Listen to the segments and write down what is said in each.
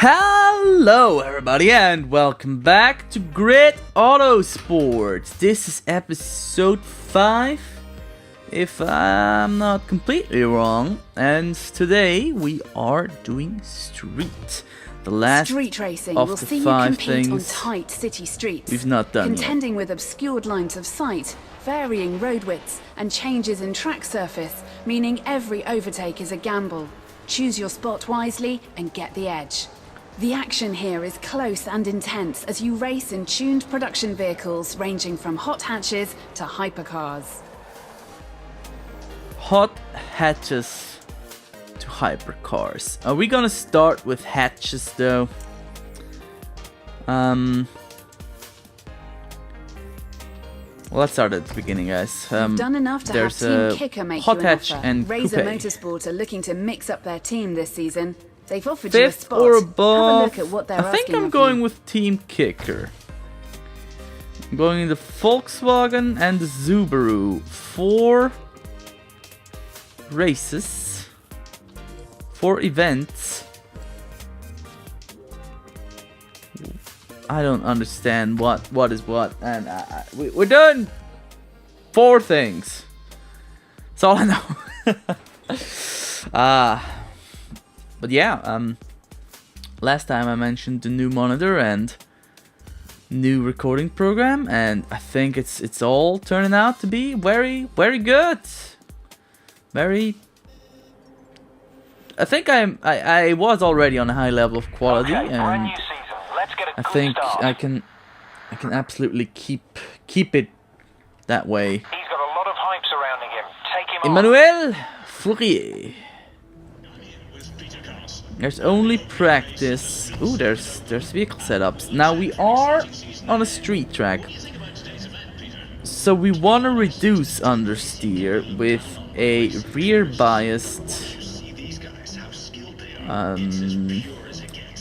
Hello everybody and welcome back to Grid Autosport. This is episode 5, if I'm not completely wrong, and today we are doing street. The last street racing of will the see you 5 compete things on tight city streets, we've not done contending with obscured lines of sight, varying road widths, and changes in track surface, meaning every overtake is a gamble. Choose your spot wisely and get the edge. The action here is close and intense as you race in tuned production vehicles ranging from hot hatches to hypercars. Hot hatches to hypercars. Are we gonna start with hatches though? Well, let's start at the beginning, guys. You've done enough to have Team Kicker make hot you an hatch offer. and Razor coupe. Motorsport are looking to mix up their team this season. They've offered you a 5th spot. or Have a above. look at what they're I think asking I'm of going you. with Team Kicker. I'm going in the Volkswagen and the Subaru. 4 races, 4 events. I don't understand what is what, and we're doing 4 things. That's all I know. But yeah, last time I mentioned the new monitor and new recording program, and I think it's all turning out to be very good. I think I was already on a high level of quality, and I think I can absolutely keep it that way. He's got a lot of hype surrounding him. Take him Emmanuel Fourier. There's only practice. Ooh, there's vehicle setups. Now we are on a street track, so we want to reduce understeer with a rear biased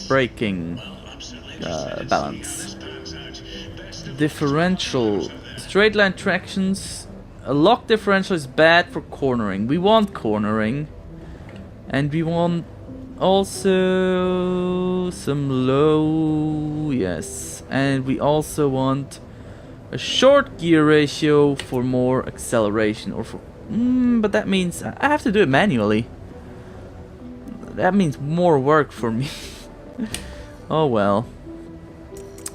braking balance. Differential, straight line tractions. A lock differential is bad for cornering. We want cornering, and we want also some low, yes, and we also want a short gear ratio for more acceleration, or for but that means I have to do it manually. That means more work for me. Oh well.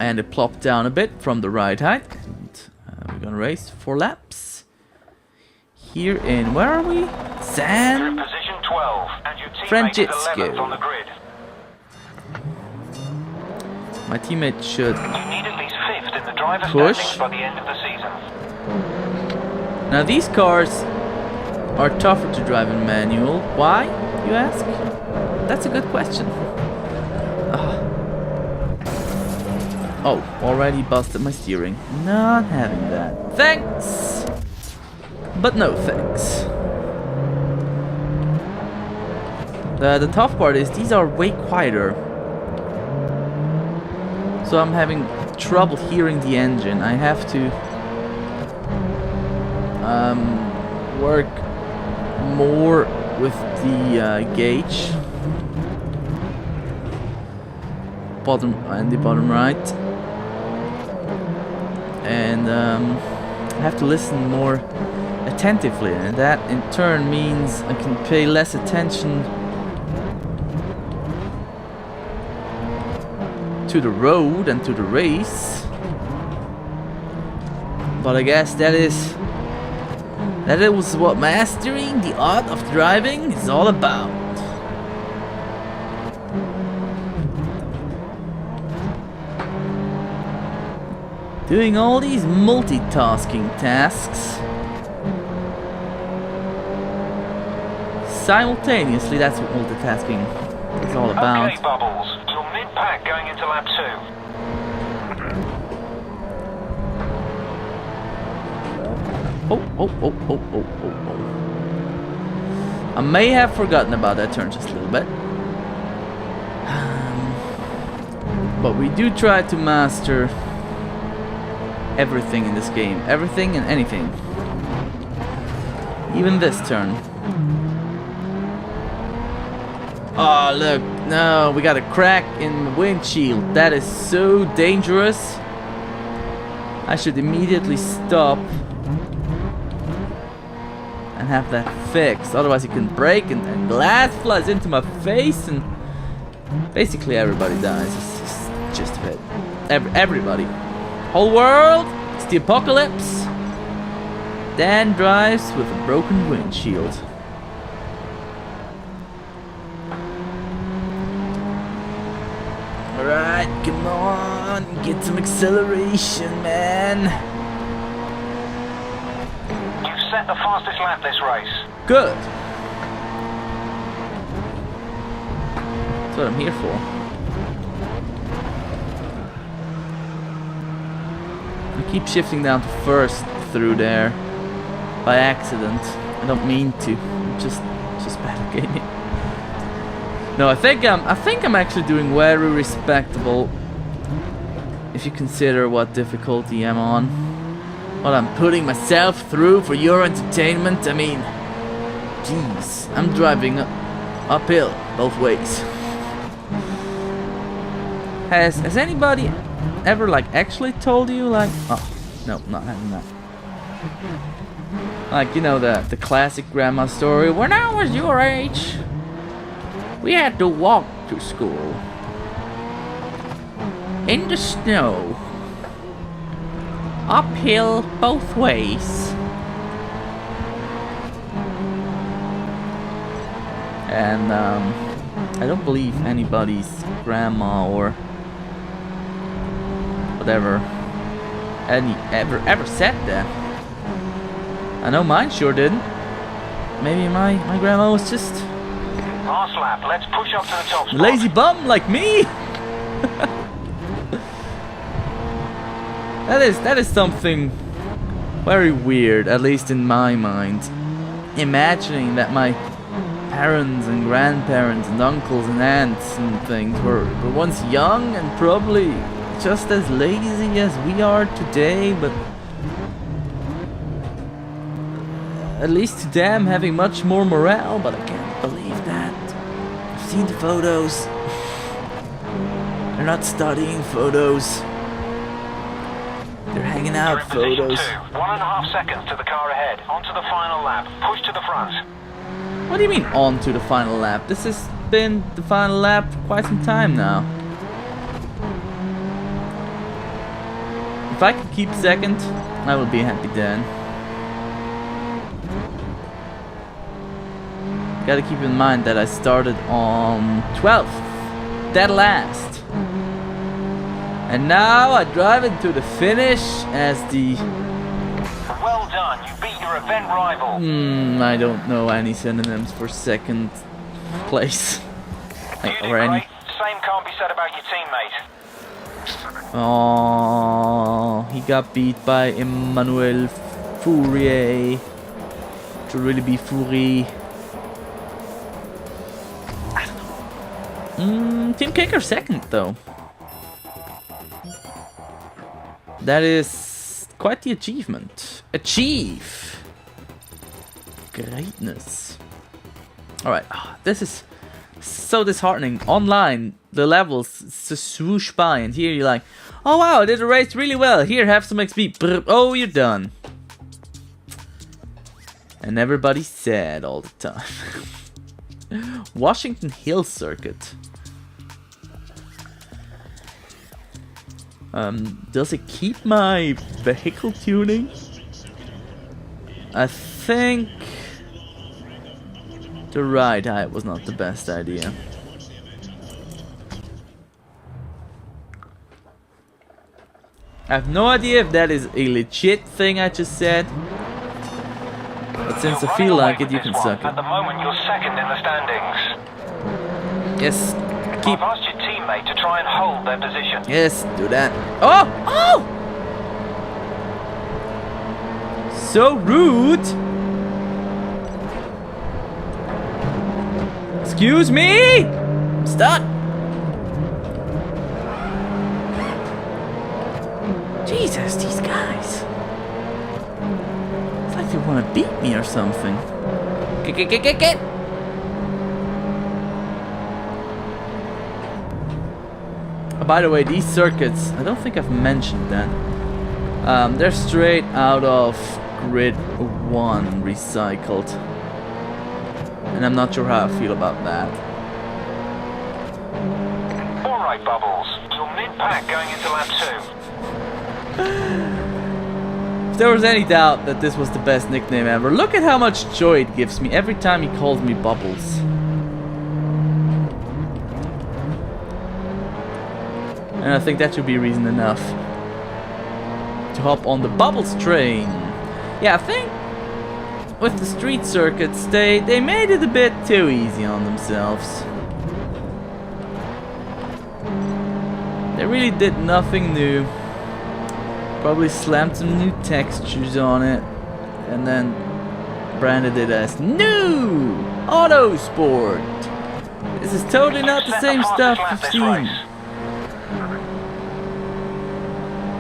And it plopped down a bit from the ride height. And, we're gonna race 4 laps here in, where are we? San position 12 and your teammate Francisco. is 11th on the grid. My teammate should You need at least 5th in the driver's push. standings by the end of the season. Now these cars are tougher to drive in manual. Why, you ask? That's a good question. Oh, already busted my steering. Not having that. Thanks! But no thanks. The tough part is these are way quieter. So I'm having trouble hearing the engine. I have to work more with the gauge. Bottom and the bottom right. And I have to listen more attentively, and that in turn means I can pay less attention to the road and to the race. But I guess that is what mastering the art of driving is all about. Doing all these multitasking tasks simultaneously, that's what multitasking is all about. Okay, Bubbles. You're mid-pack going into lap 2. Oh. I may have forgotten about that turn just a little bit. But we do try to master everything in this game. Everything and anything. Even this turn. Oh, look. No, we got a crack in the windshield. That is so dangerous. I should immediately stop and have that fixed. Otherwise, it can break and glass flies into my face and basically everybody dies. It's just a bit. Everybody. Whole world. It's the apocalypse. Dan drives with a broken windshield. Alright, come on, get some acceleration, man. You've set the fastest lap this race. Good. That's what I'm here for. I keep shifting down to first through there by accident. I don't mean to. I'm just bad at gaming. No, I think I'm actually doing very respectable if you consider what difficulty I'm on. What I'm putting myself through for your entertainment. I mean, jeez, I'm driving uphill both ways. Has anybody ever like actually told you like, oh no, not having that. Like, you know, the classic grandma story. When I was your age, we had to walk to school in the snow, uphill both ways. And I don't believe anybody's grandma or whatever ever said that. I know mine sure didn't. Maybe my grandma was just Last lap, let's push up to the top spot. lazy bum like me. That is something very weird, at least in my mind. Imagining that my parents and grandparents and uncles and aunts and things were once young and probably just as lazy as we are today, but at least to them having much more morale, but I can't believe that. I've seen the photos. They're not studying photos. They're hanging out You're in photos. position 2. 1.5 seconds to the car ahead. Onto the final lap. Push to the front. What do you mean on to the final lap? This has been the final lap for quite some time now. If I can keep second, I will be happy then. Gotta keep in mind that I started on 12th, dead last. And now I drive into the finish as the... Well done, you beat your event rival. I don't know any synonyms for second place. You did Or any... great. Same can't be said about your teammate. Oh, he got beat by Emmanuel Fourier. To really be Fourier. Team Kicker second though. That is quite the achievement. Achieve! Greatness. Alright, this is so disheartening. Online, the levels just swoosh by, and here you're like, oh wow, I did a race really well. Here, have some XP. Brr, oh, you're done. And everybody's sad all the time. Washington Hill Circuit. Does it keep my vehicle tuning? I think the ride height was not the best idea. I have no idea if that is a legit thing I just said. But since I feel like it, you can suck At it. the moment, you're second in the standings. Yes, keep. I've asked your teammate to try and hold their position. Yes, do that. Oh! Oh! So rude! Excuse me! I'm stuck! Jesus, these guys. It's like they want to beat me or something. Get! By the way, these circuits, I don't think I've mentioned that. They're straight out of Grid 1 recycled. And I'm not sure how I feel about that. Alright, Bubbles. You're mid-pack going into lap 2. If there was any doubt that this was the best nickname ever, look at how much joy it gives me every time he calls me Bubbles. And I think that should be reason enough to hop on the Bubbles train. Yeah, I think with the street circuits, they made it a bit too easy on themselves. They really did nothing new. Probably slammed some new textures on it and then branded it as new Autosport. This is totally not the same stuff you've seen.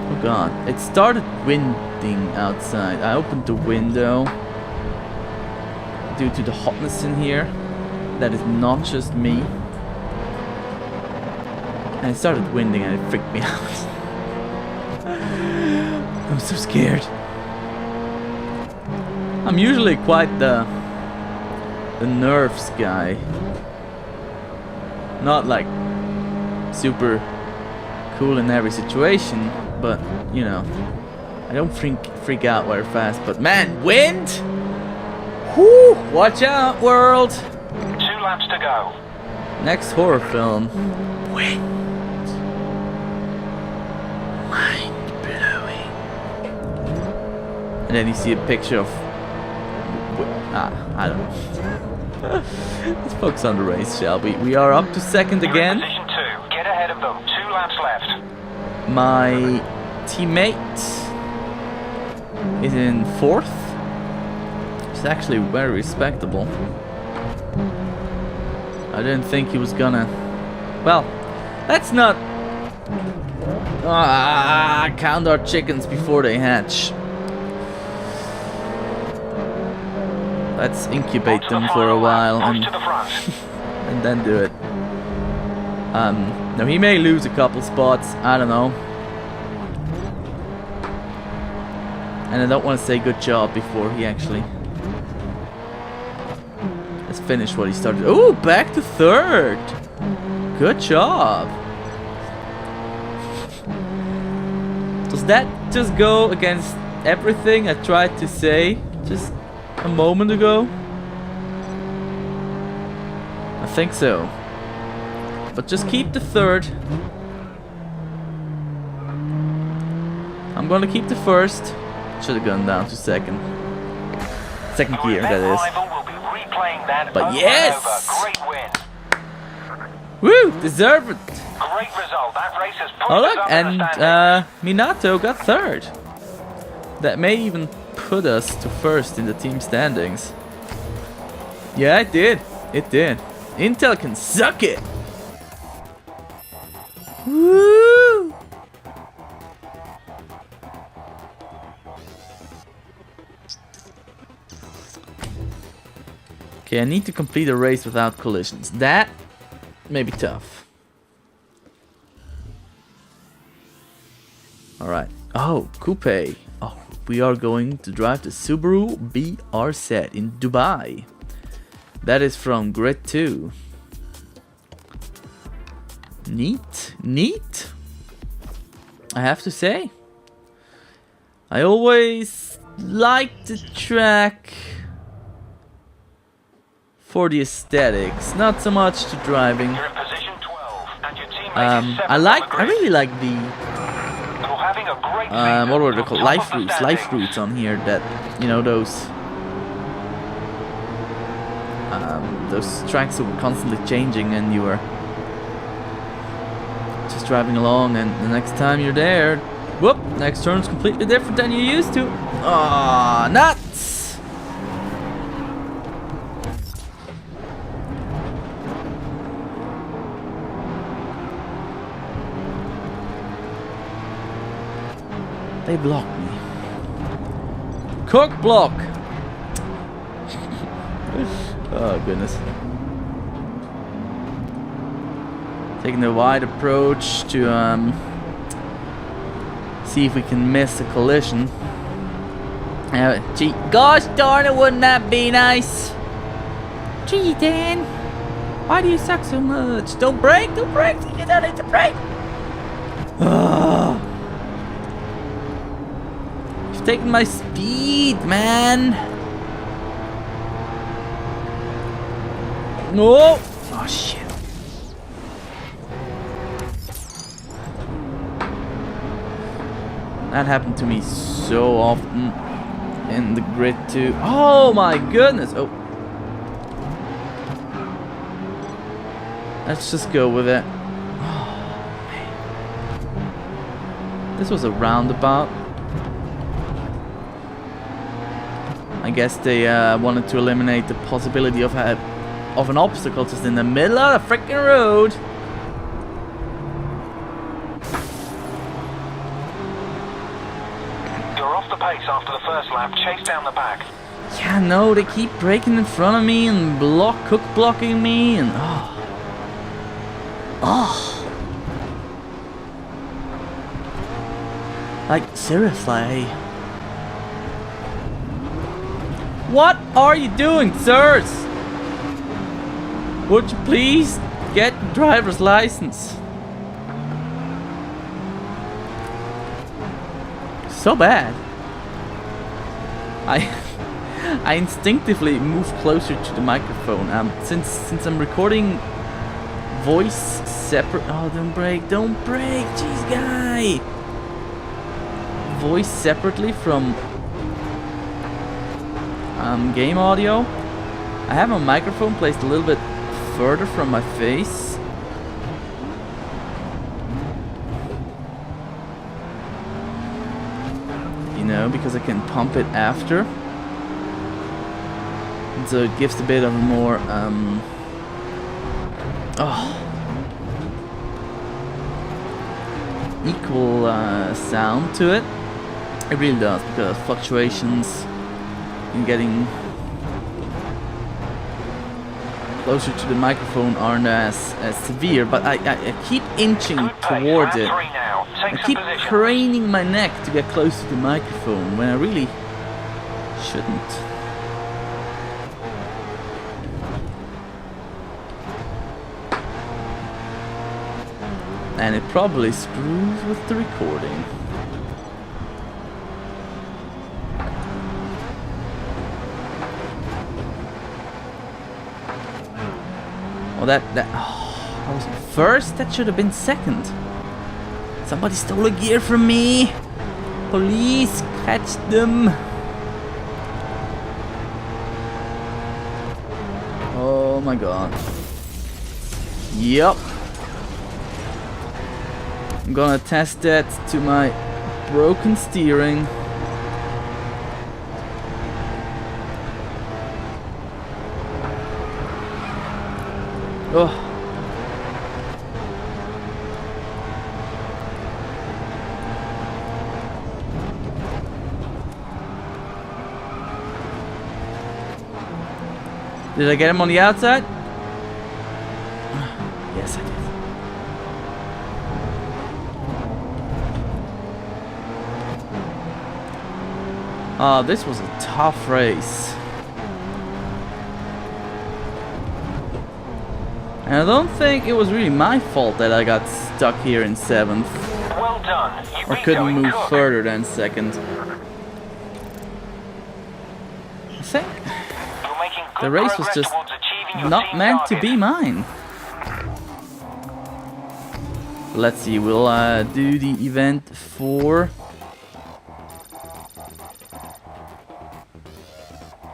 Oh god, it started winding outside. I opened the window due to the hotness in here. That is not just me. And it started winding and it freaked me out. I'm so scared. I'm usually quite the nerves guy. Not like super cool in every situation, but you know, I don't freak out very fast. But man, wind! Whoo! Watch out, world! 2 laps to go. Next horror film. Wind. Mind blowing. And then you see a picture of. I don't know. Let's focus on the race, shall we? We are up to second You're again. in position 2. Get ahead of them. 2 laps left. My teammate is in 4th. It's actually very respectable. I didn't think he was gonna. Well, let's not count our chickens before they hatch. Let's incubate them for a while and then do it. Now he may lose a couple spots, I don't know. And I don't want to say good job before he actually has finished what he started. Oh, back to 3rd. Good job. Does that just go against everything I tried to say just a moment ago? I think so. But just keep the 3rd. I'm gonna keep the 1st. Should have gone down to 2nd. 2nd gear, that is. But yes! Great win. Woo! Deserve it! Great result. That race has pushed Oh us look, up in the and standings. Minato got 3rd. That may even put us to 1st in the team standings. Yeah, it did. It did. Intel can suck it! Woo! Okay, I need to complete a race without collisions. That may be tough. Alright. Oh, coupe. Oh, we are going to drive the Subaru BRZ in Dubai. That is from Grid 2. Neat. Neat. I have to say. I always liked the track for the aesthetics, not so much to driving. You're in position 12, and your teammate is 7th I on the grid. really like the You're having a great season. what were they You're called? top of the Life standings. routes on here that, you know, those tracks that were constantly changing and you were just driving along and the next time you're there, whoop, next turn's completely different than you used to. Ah, nuts! They blocked me. Cook block! Oh goodness. Taking the wide approach to see if we can miss a collision. Gee, gosh darn it, wouldn't that be nice? Gee, Dan, why do you suck so much? Don't brake, you don't need to brake. You've taken my speed, man. No. Oh shit. That happened to me so often in the grid too. Oh my goodness. Oh. Let's just go with it. Oh, man. This was a roundabout. I guess they wanted to eliminate the possibility of an obstacle just in the middle of the freaking road. You're off the pace after the first lap. Chase down the back. Yeah, no, they keep braking in front of me and cook blocking me and like seriously. What are you doing, sirs? Would you please get your driver's license? So bad. I instinctively move closer to the microphone. Since I'm recording voice separate. Oh, don't brake, jeez, guy. Voice separately from game audio. I have my microphone placed a little bit further from my face. You know, because I can pump it after. And so it gives a bit of a more equal sound to it. It really does, because fluctuations in getting closer to the microphone aren't as severe, but I keep inching towards it. I keep craning my neck to get close to the microphone when I really shouldn't. And it probably screws with the recording. Well, that was first. That should have been second. Somebody stole a gear from me. Police, catch them. Oh my god. Yup. I'm gonna test that to my broken steering. Oh. Did I get him on the outside? Yes, I did. Oh, this was a tough race. And I don't think it was really my fault that I got stuck here in 7th. Well done. You Or couldn't move further than 2nd. I think the race was just not meant to be mine. Let's see, we'll do the event for...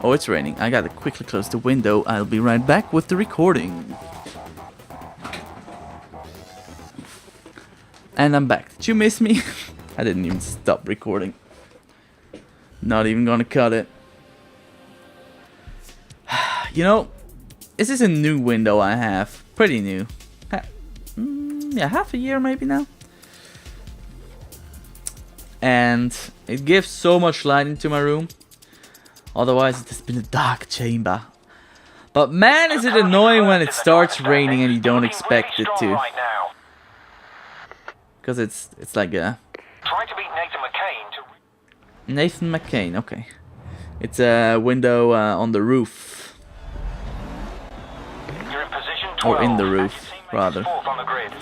Oh, it's raining. I gotta quickly close the window. I'll be right back with the recording. And I'm back. Did you miss me? I didn't even stop recording. Not even gonna cut it. You know, this is a new window I have. Pretty new. Yeah, half a year maybe now. And it gives so much light into my room. Otherwise it has been a dark chamber. But man, is it annoying when it starts raining and you don't expect it to. Because it's like a Try to beat Nathan McCain to... Nathan McCain. Okay, it's a window on the roof, You're in position 12. or in the and roof, your teammate is rather. fourth on the grid.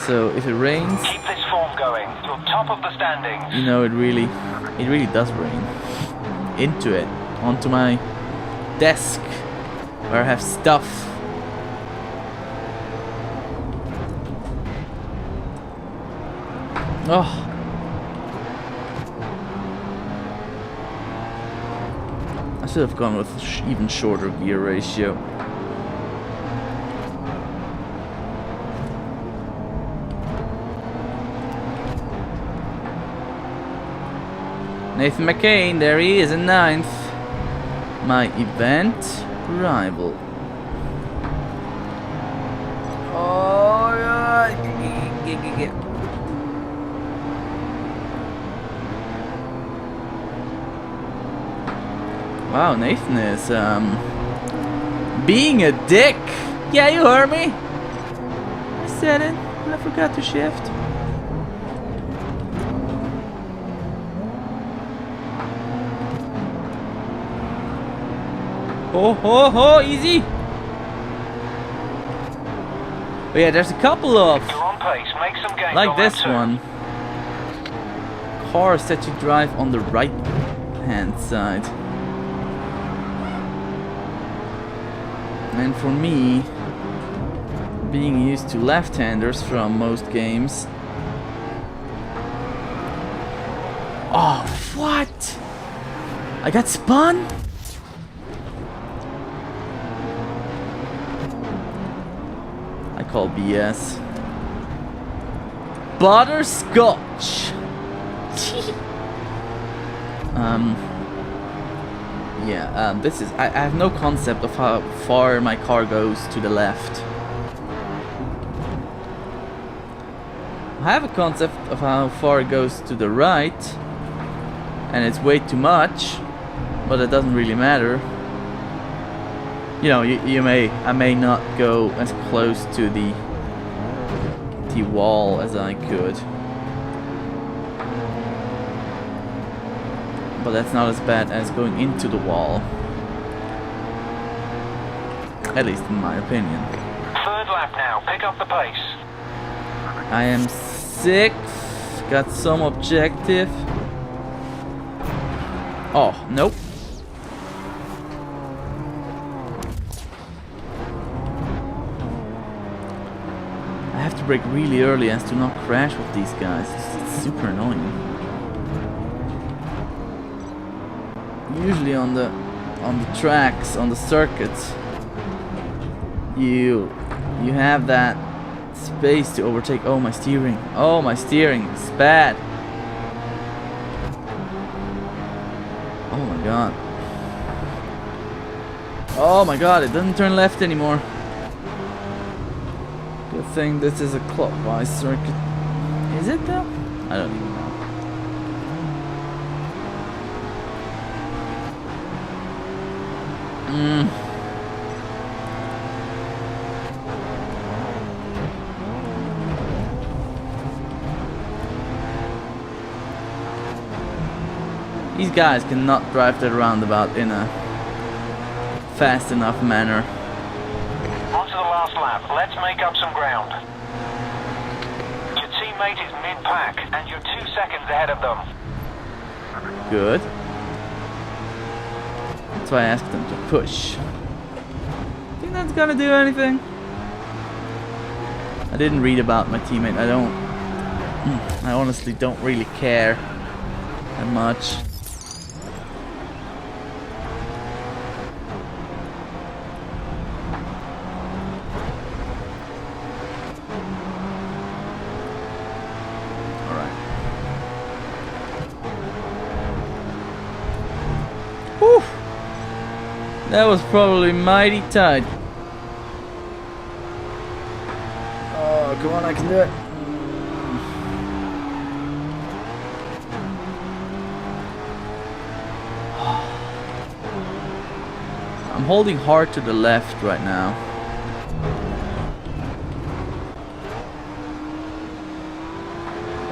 So if it rains, Keep this form going. You're top of the standings. you know, it really does rain into it, onto my desk where I have stuff. Oh. I should have gone with even shorter gear ratio. Nathan McCain, there he is in 9th. My event rival. Oh, yeah. Wow, Nathan is being a dick. Yeah, you heard me. I said it, but I forgot to shift. Ho ho ho, easy. But yeah, there's a couple of, You're on pace. Make some gains like on this that too. one, cars that you drive on the right hand side. And for me, being used to left-handers from most games. Oh, what? I got spun? I call BS. Butterscotch. Yeah, this is... I have no concept of how far my car goes to the left. I have a concept of how far it goes to the right, and it's way too much, but it doesn't really matter. You know, I may not go as close to the wall as I could, but that's not as bad as going into the wall, at least in my opinion. Third lap now. Pick up the pace. I am 6th, got some objective. Oh, nope. I have to brake really early as to not crash with these guys. It's super annoying. Usually on the tracks, on the circuits, you have that space to overtake. Oh, my steering. Oh, my steering is bad. Oh my god. Oh my god, it doesn't turn left anymore. Good thing this is a clockwise circuit. Is it though? I don't even know. These guys cannot drive that roundabout in a fast enough manner. On to the last lap. Let's make up some ground. Your teammate is mid-pack, and you're 2 seconds ahead of them. Good. That's why I asked them to push. Think that's gonna do anything? I didn't read about my teammate. I honestly don't really care that much. Whew. That was probably mighty tight. Oh, come on, I can do it. I'm holding hard to the left right now.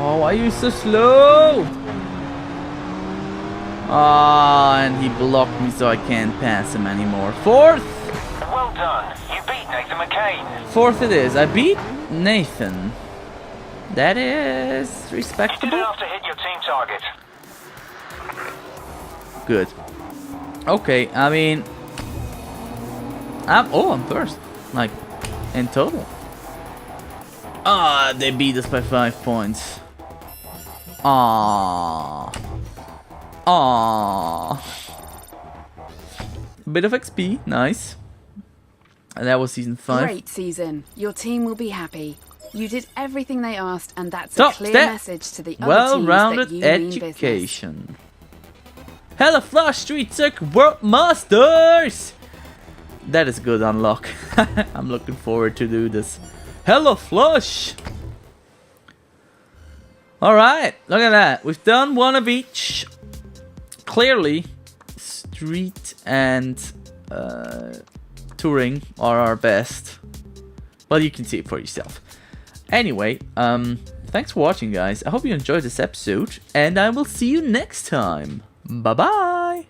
Oh, why are you so slow? Ah, and he blocked me so I can't pass him anymore. Fourth! Well done. You beat Nathan McCain. Fourth it is. I beat Nathan. That is You did respectable. enough to hit your team target. Good. Okay, I mean... I'm first. Like, in total. Ah, they beat us by 5 points. Ah. A bit of XP, nice. And that was season 5. Great season. Your team will be happy. You did everything they asked, and that's Top a clear step. message to the other Well-rounded teams that you mean business. education. Hello Flush Street Circuit World Masters! That is a good unlock. I'm looking forward to do this. Hello Flush! Alright, look at that. We've done one of each. Clearly, street and touring are our best. Well, you can see it for yourself. Anyway, thanks for watching, guys. I hope you enjoyed this episode, and I will see you next time. Bye-bye!